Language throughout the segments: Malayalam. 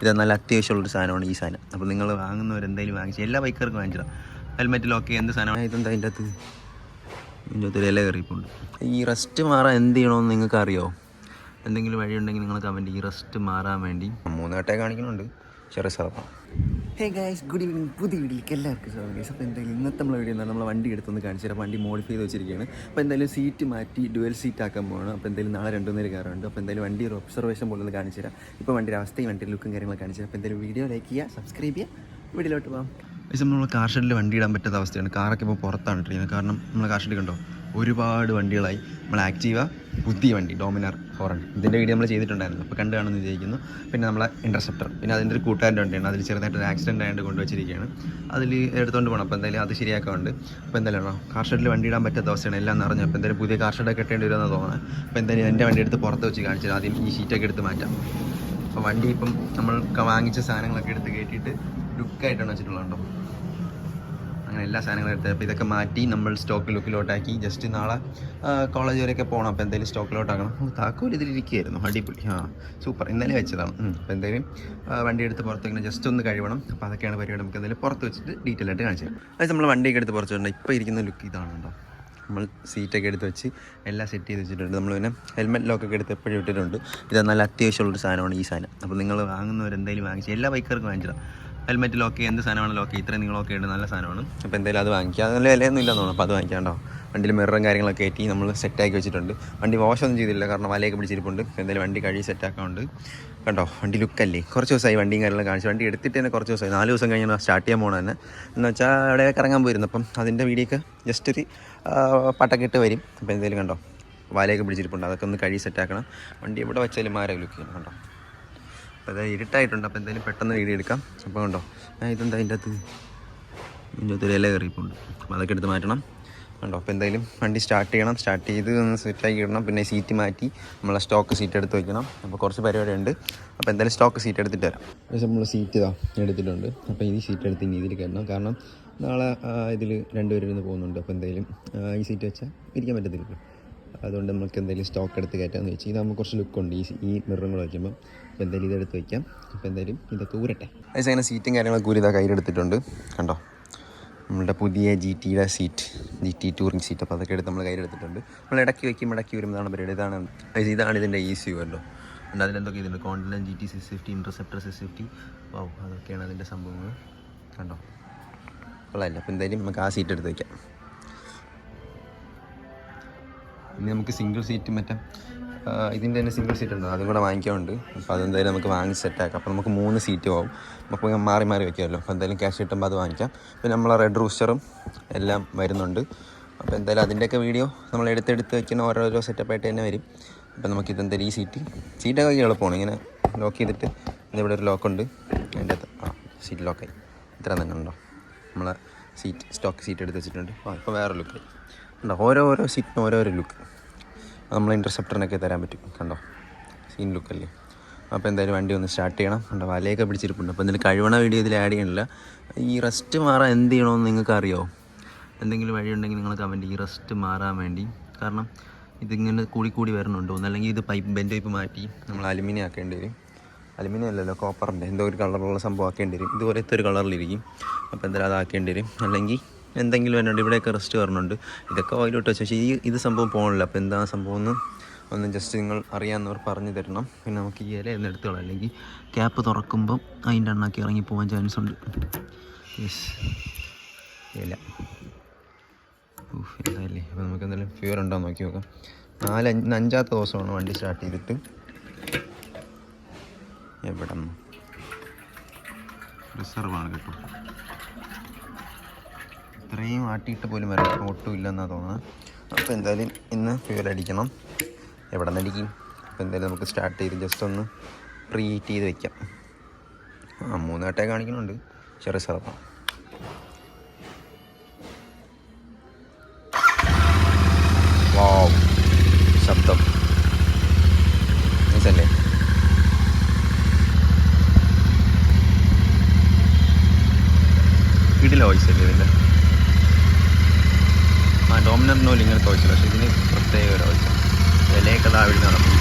ഇത് നല്ല അത്യാവശ്യമുള്ളൊരു സാധനമാണ് ഈ സാധനം. അപ്പോൾ നിങ്ങൾ വാങ്ങുന്നവരെന്തെങ്കിലും വാങ്ങിച്ച് എല്ലാ ബൈക്കർക്കും വാങ്ങിച്ചിടാം. ഹെൽമെറ്റിലൊക്കെ എന്ത് സാധനമാണ് ഇതെന്താ അതിൻ്റെ അകത്ത് ഇല കയറിയിട്ടുണ്ട്. ഈ റസ്റ്റ് മാറാൻ എന്ത് ചെയ്യണമെന്ന് നിങ്ങൾക്ക് അറിയാമോ? എന്തെങ്കിലും വഴിയുണ്ടെങ്കിൽ നിങ്ങൾ കമൻറ്റ്. ഈ റസ്റ്റ് മാറാൻ വേണ്ടി 3 വട്ടേ കാണിക്കുന്നുണ്ട്. ചെറിയ സ്ഥലമാണ്. Hey guys, good evening. പുതിയ വീട്ടിലേക്ക് എല്ലാവർക്കും സ്വാഗതം. ഗൈസ്, അപ്പോൾ എന്തായാലും ഇന്നത്തെ നമ്മളെ വീഡിയോ എന്നാൽ നമ്മളെ വണ്ടി എടുത്തൊന്ന് കാണിച്ചു തരാം. വണ്ടി മോഡിഫൈ ചെയ്ത് വെച്ചിരിക്കുകയാണ്. അപ്പോൾ എന്തായാലും സീറ്റ് മാറ്റി ഡുവൽ സീറ്റ് ആക്കാൻ പോകണം. അപ്പോൾ എന്തായാലും നാളെ 2 നേരം കയറുന്നുണ്ട്. അപ്പോൾ എന്തായാലും വണ്ടി ഒരു ഒബ്സർവേഷൻ പോലെ ഒന്ന് കാണിച്ചു തരാം. ഇപ്പോൾ വണ്ടിയുടെ അവസ്ഥയും വണ്ടിയുടെ ലുക്കും കാര്യങ്ങളൊക്കെ കാണിച്ചു തരാം. അപ്പോൾ എന്തായാലും വീഡിയോ ലൈക്ക് ചെയ്യുക, സബ്സ്ക്രൈബ് ചെയ്യുക, വീഡിയോയിലോട്ട് പോകാം. പക്ഷേ നമ്മൾ കാർ ഷെഡിൽ വണ്ടി ഇടാൻ പറ്റാത്ത അവസ്ഥയാണ്. കാറൊക്കെ ഇപ്പോൾ പുറത്താണ് ഇട്ടിരിക്കുന്നത്. കാരണം നമ്മൾ കാർ ഷെഡിൽ കണ്ടോ ഒരുപാട് വണ്ടികളായി. നമ്മൾ ആക്റ്റീവ, പുതിയ വണ്ടി ഡോമിനാർ 400, ഇതിൻ്റെ വീഡിയോ നമ്മൾ ചെയ്തിട്ടുണ്ടായിരുന്നു. അപ്പോൾ കണ്ടു കാണുമെന്ന് വിചാരിക്കുന്നു. പിന്നെ നമ്മളെ ഇൻ്റർസെപ്റ്റർ, പിന്നെ അതിൻ്റെ ഒരു കൂട്ടുകാരൻ്റെ വണ്ടിയാണ്. അതിൽ ചെറുതായിട്ടൊരു ആക്സിഡൻറ്റ് ആയതുകൊണ്ട് കൊണ്ടുവച്ചിരിക്കുകയാണ്. അതിൽ എടുത്തുകൊണ്ട് പോകണം. അപ്പോൾ എന്തായാലും അത് ശരിയാക്കാറുണ്ട്. അപ്പോൾ എന്തായാലും കാർ ഷെഡിൽ വണ്ടി ഇടാൻ പറ്റാത്ത അവസ്ഥയാണ്. എല്ലാം നിറഞ്ഞു. അപ്പോൾ എന്തായാലും പുതിയ കാർ ഷെഡൊക്കെ കെട്ടേണ്ടി വരുമെന്ന് തോന്നുന്നത്. അപ്പോൾ എന്തായാലും എൻ്റെ വണ്ടി എടുത്ത് പുറത്ത് വെച്ച് കാണിച്ചത്. ആദ്യം ഈ ഷീറ്റൊക്കെ എടുത്ത് മാറ്റാം. അപ്പോൾ വണ്ടി ഇപ്പം നമ്മൾ വാങ്ങിച്ച സാധനങ്ങളൊക്കെ എടുത്ത് കയറ്റിയിട്ട് ലുക്കായിട്ടാണ് വെച്ചിട്ടുള്ളതുണ്ടോ. അങ്ങനെ എല്ലാ സാധനങ്ങളും എടുത്തത്. അപ്പോൾ ഇതൊക്കെ മാറ്റി നമ്മൾ സ്റ്റോക്ക് ലുക്കിലോട്ടാക്കി. ജസ്റ്റ് നാളെ കോളേജ് വരെയൊക്കെ പോകണം. അപ്പോൾ എന്തായാലും സ്റ്റോക്കിലോട്ടാക്കണം. താക്കോൽ ഇതിലിരിക്കുകയായിരുന്നു. അടിപൊളി. സൂപ്പർ. ഇന്നലെ വെച്ചതാണ്. അപ്പോൾ എന്തായാലും വണ്ടി എടുത്ത് പുറത്തേക്ക് ജസ്റ്റ് ഒന്ന് കഴിവണം. അപ്പോൾ അതൊക്കെയാണ് പരിപാടി. നമുക്ക് എന്തായാലും പുറത്ത് വെച്ചിട്ട് ഡീറ്റെയിൽ ആയിട്ട് കാണിച്ചു തരാം. അത് നമ്മൾ വണ്ടിയൊക്കെ എടുത്ത് പുറത്ത് വെച്ചിട്ടുണ്ട്. ഇപ്പോൾ ഇരിക്കുന്ന ലുക്ക് ഇതാണുണ്ടോ. നമ്മൾ സീറ്റൊക്കെ എടുത്ത് വെച്ച് എല്ലാം സെറ്റ് ചെയ്ത് വെച്ചിട്ടുണ്ട്. നമ്മൾ പിന്നെ ഹെൽമെറ്റ് ലോക്കൊക്കെ എടുത്ത് എപ്പോഴും ഇട്ടിട്ടുണ്ട്. ഇത് നല്ല അത്യാവശ്യമുള്ളൊരു സാധനമാണ് ഈ സാധനം. അപ്പോൾ നിങ്ങൾ വാങ്ങുന്നവരെന്തെങ്കിലും വാങ്ങിച്ച് എല്ലാ ബൈക്കർക്കും വാങ്ങിച്ചിടാം. ഹെൽമെറ്റ് ലോക്ക് എന്ത് സാധനമാണ് ലോക്ക് ഇത്രയും നിങ്ങളൊക്കെ ഉണ്ട്, നല്ല സാധനമാണ്. അപ്പോൾ എന്തായാലും അത് വാങ്ങിക്കുക. നല്ല വിലയൊന്നും ഇല്ലെന്ന് തോന്നുന്നു. അപ്പോൾ അത് വാങ്ങിക്കാണ്ടോ. വണ്ടിയിൽ മിററും കാര്യങ്ങളൊക്കെ കയറ്റി നമ്മൾ സെറ്റാക്കി വെച്ചിട്ടുണ്ട്. വണ്ടി വാഷൊന്നും ചെയ്തില്ല, കാരണം വലയൊക്കെ പിടിച്ചിരിപ്പുണ്ട്. എന്തായാലും വണ്ടി കഴുകി സെറ്റാക്കാറുണ്ട്. കണ്ടോ വണ്ടി ലുക്കല്ലേ. കുറച്ച് ദിവസമായി വണ്ടിയും കാര്യങ്ങളൊക്കെ കാണിച്ചു. വണ്ടി എടുത്തിട്ട് തന്നെ കുറച്ച് ദിവസമായി, 4 ദിവസം കഴിഞ്ഞാൽ സ്റ്റാർട്ട് ചെയ്യാൻ പോകണം തന്നെ. എന്ന് വെച്ചാൽ അവിടെയൊക്കെ ഇറങ്ങാൻ പോയിരുന്നു. അപ്പം അതിൻ്റെ വീഡിയോക്ക് ജസ്റ്റ് ഒരു പട്ടക്കിട്ട് വരും. അപ്പോൾ എന്തായാലും കണ്ടോ വലയൊക്കെ പിടിച്ചിരിപ്പുണ്ട്. അതൊക്കെ ഒന്ന് കഴുകി സെറ്റാക്കണം. വണ്ടി എവിടെ വെച്ചാലും മാരെ ലുക്ക് ചെയ്യണം. കണ്ടോ അപ്പോൾ അതായത് ഇരുട്ടായിട്ടുണ്ട്. അപ്പോൾ എന്തായാലും പെട്ടെന്ന് വീഡിയോ എടുക്കാം. അപ്പോൾ കണ്ടോ ഇതെന്താ അതിൻ്റെ അകത്തൊരു ഇല കയറിയിപ്പുണ്ട്. അപ്പോൾ അതൊക്കെ എടുത്ത് മാറ്റണം. കണ്ടോ. അപ്പോൾ എന്തായാലും വണ്ടി സ്റ്റാർട്ട് ചെയ്യണം. സ്റ്റാർട്ട് ചെയ്ത് ഒന്ന് സെറ്റാക്കി ഇടണം. പിന്നെ സീറ്റ് മാറ്റി നമ്മളെ സ്റ്റോക്ക് സീറ്റ് എടുത്ത് വയ്ക്കണം. അപ്പോൾ കുറച്ച് പരിപാടിയുണ്ട്. അപ്പോൾ എന്തായാലും സ്റ്റോക്ക് സീറ്റ് എടുത്തിട്ട് വരാം. പക്ഷേ നമ്മൾ സീറ്റ് എടുത്തിട്ടുണ്ട്. അപ്പോൾ ഈ സീറ്റ് എടുത്ത് ഇനി ഇതിൽ കയറണം. കാരണം നാളെ ഇതിൽ 2 പേരിരുന്ന് പോകുന്നുണ്ട്. അപ്പോൾ എന്തായാലും ഈ സീറ്റ് വെച്ചാൽ ഇരിക്കാൻ പറ്റത്തില്ല. അതുകൊണ്ട് നമുക്ക് എന്തെങ്കിലും സ്റ്റോക്ക് എടുത്ത് കയറ്റാമെന്ന് വെച്ച്. ഇതാകുമ്പോൾ കുറച്ച് ലുക്കുണ്ട് ഈ മിററും കൂടെ വയ്ക്കുമ്പോൾ. അപ്പോൾ എന്തായാലും ഇതെടുത്ത് വയ്ക്കാം. അപ്പോൾ എന്തായാലും ഇതൊക്കെ ഊരട്ടെ. അതിന് അങ്ങനെ സീറ്റും കാര്യങ്ങളൊക്കെ ഊരി ഇതാ കയ്യിലെടുത്തിട്ടുണ്ട്. കണ്ടോ നമ്മളുടെ പുതിയ GT-യുടെ സീറ്റ്, GT ടൂറിങ് സീറ്റ്. അപ്പോൾ അതൊക്കെ എടുത്ത് നമ്മൾ കയ്യിലെടുത്തിട്ടുണ്ട്. നമ്മൾ ഇടയ്ക്ക് വയ്ക്കും, ഇടയ്ക്ക് വരുമ്പോഴാണ് പരിപാടി. ഇതാണ് ഇതിൻ്റെ ECU കണ്ടോ. ഉണ്ട് അതിലെന്തൊക്കെ ഇതുണ്ട്. Continent GT 650, interceptor 650. അതൊക്കെയാണ് അതിൻ്റെ സംഭവങ്ങൾ. കണ്ടോ കൊള്ളാമല്ലോ. അപ്പോൾ എന്തായാലും നമുക്ക് ആ സീറ്റ് എടുത്ത് വയ്ക്കാം. ഇനി നമുക്ക് സിംഗിൾ സീറ്റ് മറ്റേ ഇതിൻ്റെ തന്നെ സിംഗിൾ സീറ്റ് ഉണ്ട്, അതും കൂടെ വാങ്ങിക്കാനുണ്ട്. അപ്പോൾ അതെന്തായാലും നമുക്ക് വാങ്ങി സെറ്റാക്കാം. അപ്പോൾ നമുക്ക് 3 സീറ്റ് ആവും. അപ്പോൾ മാറി വയ്ക്കാമല്ലോ. അപ്പോൾ എന്തായാലും ക്യാഷ് കിട്ടുമ്പോൾ അത് വാങ്ങിക്കാം. പിന്നെ നമ്മളെ റെഡ് റൂസ്റ്ററും എല്ലാം വരുന്നുണ്ട്. അപ്പോൾ എന്തായാലും അതിൻ്റെയൊക്കെ വീഡിയോ നമ്മൾ എടുത്ത് വയ്ക്കുന്ന ഓരോരോ സെറ്റപ്പായിട്ട് തന്നെ വരും. അപ്പോൾ നമുക്കിതെന്തായാലും ഈ സീറ്റൊക്കെ എളുപ്പമാണ്. ഇങ്ങനെ ലോക്ക് ചെയ്തിട്ട് ഇതിവിടെ ഒരു ലോക്കുണ്ട്. അതിൻ്റെ അകത്ത് സീറ്റ് ലോക്കായി. ഇത്ര തന്നെ ഉണ്ടോ. നമ്മളെ സ്റ്റോക്ക് സീറ്റ് എടുത്ത് വെച്ചിട്ടുണ്ട്. ഇപ്പോൾ വേറെ ലുക്കായി ഉണ്ടോ. ഓരോ സീറ്റിനും ഓരോരോ ലുക്ക്. നമ്മൾ ഇൻ്റർസെപ്റ്ററിനൊക്കെ തരാൻ പറ്റും. കണ്ടോ സീൻ ലുക്കല്ലേ. അപ്പോൾ എന്തായാലും വണ്ടി ഒന്ന് സ്റ്റാർട്ട് ചെയ്യണം. കണ്ടോ വലയൊക്കെ പിടിച്ചിരിപ്പുണ്ട്. അപ്പോൾ എന്തെങ്കിലും കഴിവണ വീഡിയോ ഇതിൽ ആഡ് ചെയ്യണില്ല. ഈ റസ്റ്റ് മാറാൻ എന്ത് ചെയ്യണമെന്ന് നിങ്ങൾക്ക് അറിയാമോ? എന്തെങ്കിലും വഴിയുണ്ടെങ്കിൽ നിങ്ങൾ കമൻറ്റ്. ഈ റസ്റ്റ് മാറാൻ വേണ്ടി. കാരണം ഇതിങ്ങനെ കൂടി വരുന്നുണ്ടോ. ഒന്നല്ലെങ്കിൽ ഇത് ബെൻഡ് പൈപ്പ് മാറ്റി നമ്മൾ അലുമിനിയം ആക്കേണ്ടി വരും. അലുമിനിയം അല്ലല്ലോ, കോപ്പറിൻ്റെ എന്തോ ഒരു കളറുള്ള സംഭവം ആക്കേണ്ടി വരും. ഇതുപോലത്തെ ഒരു കളറിലിരിക്കും. അപ്പോൾ എന്തായാലും അതാക്കേണ്ടി വരും. അല്ലെങ്കിൽ എന്തെങ്കിലും വരുന്നുണ്ട്. ഇവിടെയൊക്കെ റെസ്റ്റ് വരുന്നുണ്ട്. ഇതൊക്കെ ഓയിലോട്ട് വെച്ച്. പക്ഷേ ഇത് സംഭവം പോകണില്ല. അപ്പോൾ എന്താ സംഭവം ഒന്ന് ജസ്റ്റ് നിങ്ങൾ അറിയാവുന്നവർ പറഞ്ഞു തരണം. പിന്നെ നമുക്ക് ഈ ഇല എന്ന് എടുത്തോളാം. അല്ലെങ്കിൽ ക്യാപ്പ് തുറക്കുമ്പം അതിൻ്റെ എണ്ണാക്കി ഇറങ്ങി പോകാൻ ചാൻസ് ഉണ്ട്. യെസ് ഇല എന്തായാലേ. അപ്പോൾ നമുക്ക് എന്തായാലും ഫീവർ ഉണ്ടോ നോക്കി നോക്കാം. 5-5 ദിവസമാണ് വണ്ടി സ്റ്റാർട്ട് ചെയ്തിട്ട്. എവിടെ റിസർവാണ് കേട്ടോ. ഇത്രയും ആട്ടിയിട്ട് പോലും വരാൻ ഒട്ടും ഇല്ലെന്നാണ് തോന്നുന്നത്. അപ്പോൾ എന്തായാലും ഇന്ന് ഫ്യൂൽ അടിക്കണം. എവിടെ നിന്ന് അടിക്കും. അപ്പോൾ എന്തായാലും നമുക്ക് സ്റ്റാർട്ട് ചെയ്ത് ജസ്റ്റ് ഒന്ന് പ്രീ ഹീറ്റ് ചെയ്ത് വെക്കാം. 3 വട്ടേ കാണിക്കുന്നുണ്ട്. ചെറിയ സ്ഥലമാണ്. വാവ് ശബ്ദം മനസ്സല്ലേ. വീട്ടിലെ വോയിസ് അല്ലേ ഇതിൻ്റെ. ഡോമിനറിനോലും ഇങ്ങനത്തെ വോയിസില്ല. പക്ഷേ ഇതിന് പ്രത്യേക ഒരു വോയിസ്. വിലയൊക്കെ താഴെ നടക്കും.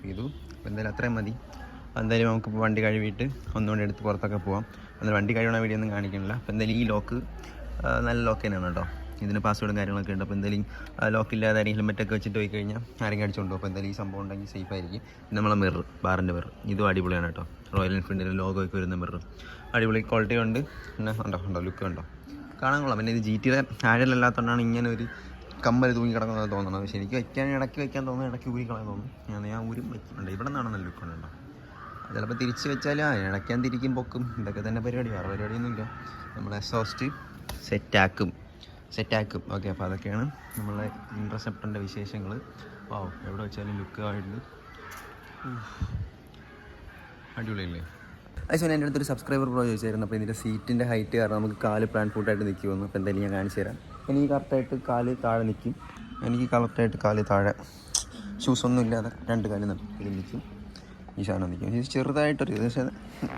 ചെയ്തു. അപ്പോൾ എന്തായാലും അത്രയും മതി. എന്തായാലും നമുക്ക് വണ്ടി കഴുകിയിട്ട് ഒന്നുകൂടി എടുത്ത് പുറത്തൊക്കെ പോകാം. എന്നാലും വണ്ടി കഴുകണ വീഡിയോ ഒന്നും കാണിക്കണില്ല. അപ്പോൾ എന്തായാലും ഈ ലോക്ക് നല്ല ലോക്ക് തന്നെയാണ് കേട്ടോ. ഇതിന് പാസ്വേഡും കാര്യങ്ങളൊക്കെ ഉണ്ട്. അപ്പോൾ എന്തായാലും ലോക്കില്ലാതെ ആരെങ്കിലും ഹെൽമെറ്റൊക്കെ വെച്ചിട്ട് പോയി കഴിഞ്ഞാൽ ആരെങ്കിലും അടിച്ചുകൊണ്ട് പോകും. അപ്പോൾ എന്തായാലും ഈ സംഭവം ഉണ്ടെങ്കിൽ സേഫ് ആയിരിക്കും. പിന്നെ നമ്മളെ മിറർ, ബാറിൻ്റെ മിറർ, ഇതും അടിപൊളിയാണ് കേട്ടോ. റോയൽ എൻഫീൽഡിൻ്റെ ലോഗോയ്ക്ക് വരുന്ന മിറർ അടിപൊളി ക്വാളിറ്റി ഉണ്ട്. പിന്നെ ഉണ്ടോ ലുക്ക് ഉണ്ടോ, കാണാൻ കൊള്ളാം. പിന്നെ ഇത് GT-യുടെ ആഴലല്ലാത്തതുകൊണ്ടാണ് ഇങ്ങനെ ഒരു കമ്മൽ തൂങ്ങി കിടക്കുന്നത് തോന്നുന്നത്. പക്ഷേ എനിക്ക് ഇടയ്ക്ക് വയ്ക്കാൻ തോന്നുന്നു, ഇടയ്ക്ക് ഊരിക്കളയാൻ തോന്നുന്നു. ഞാൻ ഊരും വയ്ക്കുന്നുണ്ട്. ഇവിടെ നിന്നാണ് നല്ല ലുക്ക് ഉണ്ടോ. ചിലപ്പോൾ തിരിച്ച് വെച്ചാൽ ഇടയ്ക്കാൻ തിരിക്കും പൊക്കും, ഇതൊക്കെ തന്നെ പരിപാടി. വേറെ പരിപാടിയൊന്നുമില്ല. നമ്മൾ എക്സോസ്റ്റ് സെറ്റാക്കും. ഓക്കെ, അപ്പോൾ അതൊക്കെയാണ് നമ്മളെ ഇൻറ്റർസെപ്റ്ററിൻ്റെ വിശേഷങ്ങൾ. എവിടെ വെച്ചാലും ലുക്ക് ആയിട്ട് അടിപൊളിയല്ലേ. അതുപോലെ എൻ്റെ അടുത്തൊരു സബ്സ്ക്രൈബർ ബ്രോ ചോദിച്ചായിരുന്നു, അപ്പോൾ ഇതിൻ്റെ സീറ്റിൻ്റെ ഹൈറ്റ് കാരണം നമുക്ക് കാല് പ്ലാൻ ഫുട്ടായിട്ട് നിൽക്കുമെന്ന്. അപ്പോൾ എന്തായാലും ഞാൻ കാണിച്ചു തരാം. എനിക്ക് കറക്റ്റായിട്ട് കാല് താഴെ നിൽക്കും. താഴെ ഷൂസൊന്നും ഇല്ലാതെ 2 കാല് ഇത് നിൽക്കും. ഈ സാധനം നിൽക്കും. ഇത് ചെറുതായിട്ടൊരു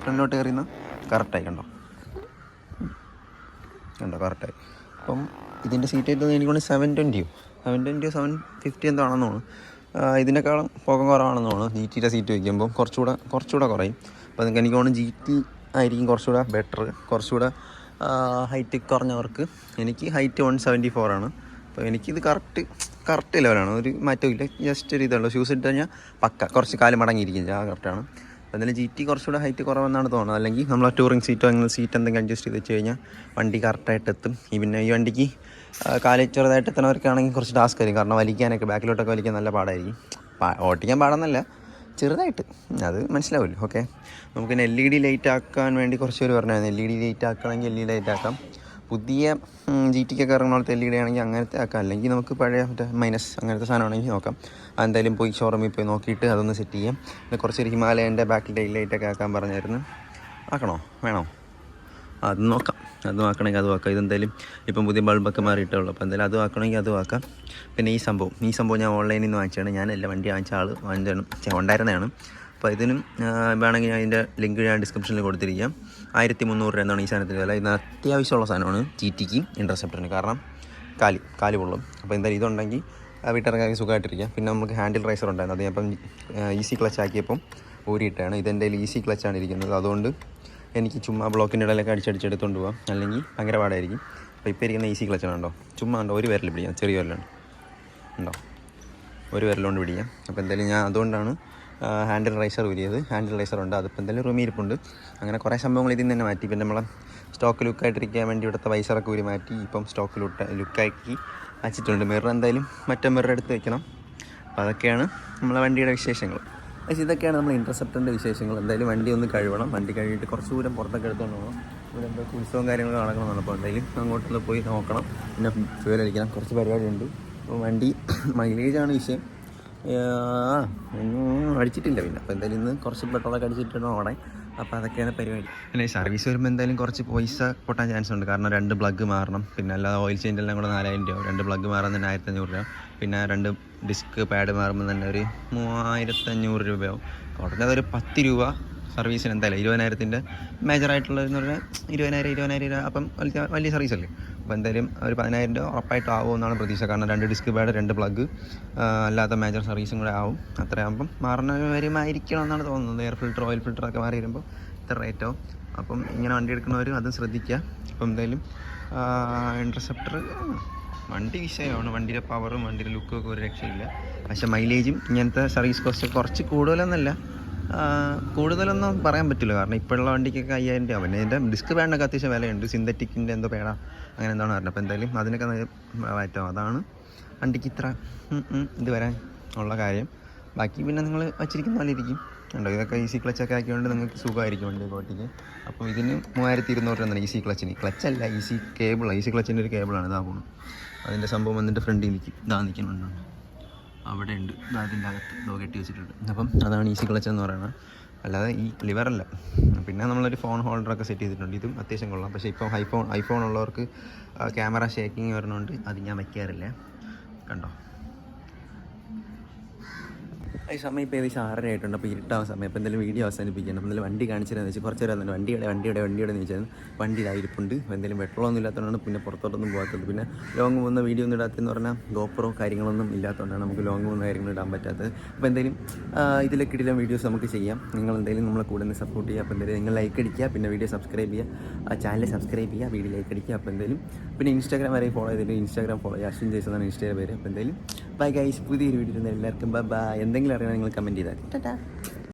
ഫ്രണ്ടിലോട്ട് കയറിയുന്ന കറക്റ്റായി കണ്ടോ കറക്റ്റായി. അപ്പം ഇതിൻ്റെ സീറ്റ് ആയിട്ട് എനിക്കൊണ്ട് 720 750 എന്തോ ആണെന്ന് തോന്നുന്നു. ഇതിനേക്കാളും പുക കുറവാണെന്ന് തോന്നുന്നു. GT-യുടെ സീറ്റ് വയ്ക്കുമ്പോൾ കുറച്ചുകൂടെ കുറയും. അപ്പോൾ നിങ്ങൾക്ക് എനിക്ക് തോന്നുന്നു GT ആയിരിക്കും കുറച്ചുകൂടെ ബെറ്റർ, കുറച്ചുകൂടെ ഹൈറ്റ് കുറഞ്ഞവർക്ക്. എനിക്ക് ഹൈറ്റ് 174 ആണ്. അപ്പോൾ എനിക്കിത് കറക്റ്റ് ലെവലാണ്, ഒരു മാറ്റവും ഇല്ല. ജസ്റ്റ് ഒരു ഇതുള്ളൂ. ഷൂസ് ഇട്ട് കഴിഞ്ഞാൽ കുറച്ച് കാല് മടങ്ങിയിരിക്കും, കറക്റ്റാണ്. അപ്പോൾ എന്തായാലും GT കുറച്ചുകൂടെ ഹൈറ്റ് കുറവെന്നാണ് തോന്നുന്നത്. അല്ലെങ്കിൽ നമ്മൾ ടൂറിങ് സീറ്റോ അങ്ങനെ സീറ്റ് എന്തെങ്കിലും അഡ്ജസ്റ്റ് ചെയ്ത് വെച്ച് കഴിഞ്ഞാൽ വണ്ടി കറക്റ്റായിട്ട് എത്തും. പിന്നെ ഈ വണ്ടിക്ക് കാല് ചെറുതായിട്ട് എത്തുന്നവർക്കാണെങ്കിൽ കുറച്ച് ടാസ്ക് ആയിരിക്കും. കാരണം വലിക്കാനൊക്കെ ബാക്കിലോട്ടൊക്കെ വലിക്കാൻ നല്ല പാടായിരിക്കും. ഓട്ടിക്കാൻ പാടെന്നല്ല, ചെറുതായിട്ട് അത് മനസ്സിലാവില്ല. ഓക്കെ, നമുക്ക് LED ലൈറ്റ് ആക്കാൻ വേണ്ടി കുറച്ച് പേര് പറഞ്ഞായിരുന്നു. LED ലൈറ്റ് ആക്കണമെങ്കിൽ LED ലൈറ്റ് ആക്കാം. പുതിയ GT-ക്കൊക്കെ ഇറങ്ങുന്ന പോലത്തെ LED ആണെങ്കിൽ അങ്ങനത്തെ ആക്കാം. അല്ലെങ്കിൽ നമുക്ക് പഴയ മൈനസ് അങ്ങനത്തെ സാധനമാണെങ്കിൽ നോക്കാം. എന്തായാലും പോയി ഷോറൂമിൽ പോയി നോക്കിയിട്ട് അതൊന്ന് സെറ്റ് ചെയ്യാം. പിന്നെ കുറച്ചൊരു ഹിമാലയൻ്റെ ബാക്കിൽ ലൈറ്റൊക്കെ ആക്കാൻ പറഞ്ഞായിരുന്നു. വേണോ? അത് നോക്കാം. അതും ആക്കണമെങ്കിൽ അതും ആക്കാം. ഇതെന്തായാലും ഇപ്പം പുതിയ ബൾബൊക്കെ മാറിയിട്ടുള്ളൂ. അപ്പോൾ എന്തായാലും അതും ആക്കണമെങ്കിൽ അതും ആക്കാം. പിന്നെ ഈ സംഭവം ഞാൻ ഓൺലൈനിൽ നിന്ന് വാങ്ങിച്ചാണ്. ഞാനല്ല, വണ്ടി വാങ്ങിച്ച ആൾ ഉണ്ടായിരുന്നതാണ്. അപ്പോൾ ഇതിനും വേണമെങ്കിൽ ഞാൻ അതിൻ്റെ ലിങ്ക് ഞാൻ ഡിസ്ക്രിപ്ഷനിൽ കൊടുത്തിരിക്കാം. 1300 രൂപ എന്നാണ് ഈ സാധനത്തിൻ്റെ വില. ഇതിന് അത്യാവശ്യമുള്ള സാധനമാണ് GT-ക്ക് ഇൻറ്റർസെപ്റ്ററിന്. കാരണം കാല് പൊള്ളും. അപ്പോൾ എന്തായാലും ഇതുണ്ടെങ്കിൽ വീട്ടിലിറങ്ങാൻ സുഖമായിട്ടിരിക്കാം. പിന്നെ നമുക്ക് ഹാൻഡിൽ റൈസർ ഉണ്ടായിരുന്നു. അത് ഞാൻ ഇപ്പം ഈസി ക്ലച്ച് ആക്കിയപ്പം ഊരിയിട്ടാണ്. ഇതെൻ്റെ ഈസി ക്ലച്ചാണ് ഇരിക്കുന്നത്. അതുകൊണ്ട് എനിക്ക് ചുമ്മാ ബ്ലോക്കിൻ്റെ ഇടയിലൊക്കെ അടിച്ചെടുത്തുകൊണ്ട് പോകാം. അല്ലെങ്കിൽ ഭയങ്കര പാടായിരിക്കും. അപ്പോൾ ഇപ്പോൾ ഇരിക്കുന്ന ഈസി ക്ലച്ചാണ് കണ്ടോ. ചുമ്മാ ഒരു വിരൽ പിടിക്കാം, ചെറിയ വിരലാണ് ഉണ്ടോ, ഒരു വിരലുകൊണ്ട് പിടിക്കാം. അപ്പോൾ എന്തായാലും ഞാൻ അതുകൊണ്ടാണ് ഹാൻഡിൽ റൈസർ ഊരിയത്. ഹാൻഡിൽ റൈസർ ഉണ്ട്, അതിപ്പോൾ എന്തായാലും റൂമിൽ ഇരിപ്പുണ്ട്. അങ്ങനെ കുറേ സംഭവങ്ങൾ ഇതിൽ നിന്ന് തന്നെ മാറ്റി. പിന്നെ നമ്മളെ സ്റ്റോക്ക് ലുക്കായിട്ടിരിക്കാൻ വേണ്ടി ഇവിടുത്തെ വൈസറൊക്കെ ഊരി മാറ്റി ഇപ്പം സ്റ്റോക്ക് ലുക്കാക്കി വെച്ചിട്ടുണ്ട്. മിറർ എന്തായാലും മറ്റേ മിറർ എടുത്ത് വെക്കണം. അപ്പോൾ അതൊക്കെയാണ് നമ്മളെ വണ്ടിയുടെ വിശേഷങ്ങൾ. പക്ഷേ ഇതൊക്കെയാണ് നമ്മൾ ഇൻറ്റർസെപ്റ്ററിൻ്റെ വിശേഷങ്ങൾ. എന്തായാലും വണ്ടി ഒന്ന് കഴുകണം. വണ്ടി കഴുകിയിട്ട് കുറച്ച് ദൂരം പുറത്തൊക്കെ എടുത്തുകൊണ്ട് പോകണം. ഇവിടെ എന്തോ ഉത്സവം കാര്യങ്ങളൊക്കെ നടക്കണമെന്നാണ്. അപ്പോൾ എന്തായാലും അങ്ങോട്ടൊന്ന് പോയി നോക്കണം. പിന്നെ ഫ്യൂൽ അടിക്കണം, കുറച്ച് പരിപാടിയുണ്ട്. അപ്പോൾ വണ്ടി മൈലേജാണ് വിഷയം. ഒന്നും അടിച്ചിട്ടില്ല. പിന്നെ അപ്പോൾ എന്തായാലും ഇന്ന് കുറച്ച് പെട്രോളൊക്കെ അടിച്ചിട്ടാണ് ഓടാൻ. അപ്പോൾ അതൊക്കെയാണ് പരിപാടി. പിന്നെ സർവീസ് വരുമ്പോൾ എന്തായാലും കുറച്ച് പൈസ പൊട്ടാൻ ചാൻസ് ഉണ്ട്. കാരണം 2 പ്ലഗ് മാറണം. പിന്നെ അല്ലാതെ ഓയിൽ ചേഞ്ച് എല്ലാം കൂടെ 4000 രൂപ. 2 പ്ലഗ് മാറാൻ തന്നെ 1500 രൂപ. പിന്നെ 2 ഡിസ്ക് പാഡ് മാറുമ്പോൾ തന്നെ ഒരു 3500 രൂപയാവും. കുറഞ്ഞത് ഒരു 10 രൂപ സർവീസിന് എന്തായാലും. 20,000-ൻ്റെ മേജറായിട്ടുള്ളതെന്ന് പറഞ്ഞാൽ 20,000 രൂപ. അപ്പം വലിയ സർവീസ് അല്ലേ. അപ്പോൾ എന്തായാലും ഒരു 10,000 രൂപ ഉറപ്പായിട്ട് ആവുമെന്നാണ് പ്രതീക്ഷ. കാരണം 2 ഡിസ്ക് പാഡ്, 2 പ്ലഗ്, അല്ലാത്ത മേജർ സർവീസും കൂടെ ആവും. അത്രയാകുമ്പം മാറുന്ന വരുമായിരിക്കണം എന്നാണ് തോന്നുന്നത്. എയർ ഫിൽറ്റർ, ഓയിൽ ഫിൽറ്ററൊക്കെ മാറി വരുമ്പോൾ ഇത്ര റേറ്റാവും. അപ്പം ഇങ്ങനെ വണ്ടി എടുക്കുന്നവരും അതും ശ്രദ്ധിക്കുക. അപ്പം എന്തായാലും ഇൻറ്റർസെപ്റ്റർ വണ്ടി വിഷയമാണ്. വണ്ടിയുടെ പവറും വണ്ടിയുടെ ലുക്കും ഒക്കെ ഒരു രക്ഷയില്ല. പക്ഷേ മൈലേജും ഇങ്ങനത്തെ സർവീസ് കോസ്റ്റ് കുറച്ച് കൂടുതലൊന്നും പറയാൻ പറ്റില്ല. കാരണം ഇപ്പോഴുള്ള വണ്ടിക്കൊക്കെ 5000 രൂപ. പിന്നെ ഇതിൻ്റെ ഡിസ്ക് പാഡിനൊക്കെ അത്യാവശ്യം വിലയുണ്ട്. സിന്തറ്റിക്കിൻ്റെ എന്തോ പേടാ അങ്ങനെ എന്താണ് പറഞ്ഞത്. അപ്പോൾ എന്തായാലും അതിനൊക്കെ മാറ്റം. അതാണ് വണ്ടിക്ക് ഇത്ര ഇത് വരാൻ ഉള്ള കാര്യം. ബാക്കി പിന്നെ നിങ്ങൾ വച്ചിരിക്കുന്ന പോലെ ഇരിക്കും ഉണ്ടോ. ഇതൊക്കെ ഈസി ക്ലച്ചൊക്കെ ആക്കിയതുകൊണ്ട് നിങ്ങൾക്ക് സുഖമായിരിക്കും വണ്ടി ഓട്ടിക്ക്. അപ്പോൾ ഇതിന് 3200 രൂപ ഈസി ക്ലച്ചിന്. ക്ലച്ചല്ല, ഈസി കേബിളാണ്. ഈസി ക്ലച്ചിൻ്റെ ഒരു കേബിളാണ്. ഇതാ പോകുന്നു. അതിൻ്റെ സംഭവം വന്നിട്ട് ഫ്രണ്ടിൽ നിൽക്കും. ഇതാ നിൽക്കുന്നുണ്ടോ, അവിടെ ഉണ്ട്. അതിൻ്റെ അകത്ത് കെട്ടി വെച്ചിട്ടുണ്ട്. അപ്പം അതാണ് ഈസി ക്ലച്ച് എന്ന് പറയുന്നത്, അല്ലാതെ ഈ ലിവറല്ല. പിന്നെ നമ്മളൊരു ഫോൺ ഹോൾഡറൊക്കെ സെറ്റ് ചെയ്തിട്ടുണ്ട്. ഇതും അത്യാവശ്യം കൊള്ളാം. പക്ഷേ ഇപ്പം ഐഫോൺ ഉള്ളവർക്ക് ക്യാമറ ഷേക്കിങ് വരുന്നുണ്ട്. അത് ഞാൻ വയ്ക്കാറില്ല. കണ്ടോ, ഈ സമയം ഇപ്പോൾ ഏകദേശം 6:30 ആയിട്ടുണ്ട്. അപ്പോൾ ഇരുട്ടാവുന്ന സമയം. അപ്പോൾ എന്തെങ്കിലും വീഡിയോ അവസാനിപ്പിക്കണം. അപ്പോൾ എന്തെങ്കിലും വണ്ടി കാണിച്ചിരുന്നു വെച്ചാൽ കുറച്ച് നേരം വണ്ടിയുടെ എന്ന് വെച്ചാൽ വണ്ടി ഇതായിരിപ്പുണ്ട്. അപ്പോൾ എന്തെങ്കിലും പെട്രോളൊന്നും ഇല്ലാത്തതുകൊണ്ടാണ് പിന്നെ പുറത്തോട്ടൊന്നും പോകാത്തത്. പിന്നെ ലോങ് പോകുന്ന വീഡിയോ ഒന്നും ഇടാത്തതെന്ന് പറഞ്ഞാൽ ഗോപ്രോ കാര്യങ്ങളൊന്നും ഇല്ലാത്തതുകൊണ്ടാണ് നമുക്ക് ലോങ് പോകുന്ന കാര്യങ്ങൾ ഇടാൻ പറ്റാത്തത്. അപ്പോൾ എന്തെങ്കിലും ഇതിലൊക്കെ ഇടയിലെ വീഡിയോസ് നമുക്ക് ചെയ്യാം. നിങ്ങൾ എന്തെങ്കിലും നമ്മളെ കൂടെ നിന്ന് സപ്പോർട്ട് ചെയ്യുക. അപ്പോൾ എന്തെങ്കിലും നിങ്ങൾ ലൈക്ക് അടിക്കുക, പിന്നെ വീഡിയോ സബ്സ്ക്രൈബ് ചെയ്യുക, ചാനൽ സബ്സ്ക്രൈബ് ചെയ്യുക, വീഡിയോ ലൈക്ക് അടിക്കുക. അപ്പോൾ എന്തെങ്കിലും പിന്നെ ഇൻസ്റ്റാഗ്രാം വരെ ഫോളോ ചെയ്തിട്ട് ഇൻസ്റ്റാഗ്രാം ഫോളോ ചെയ്യുക. അശ്വിൻ ജയ്സ് എന്നാണ് ഇൻസ്റ്റയുടെ പേര്. അപ്പോൾ എന്തെങ്കിലും ബൈ ഗൈസ്, പുതിയൊരു വീഡിയോ എല്ലാവർക്കും ബൈ. എന്തെങ്കിലും അറിയണം നിങ്ങൾ കമൻറ്റ് ചെയ്താൽ. ടാറ്റാ.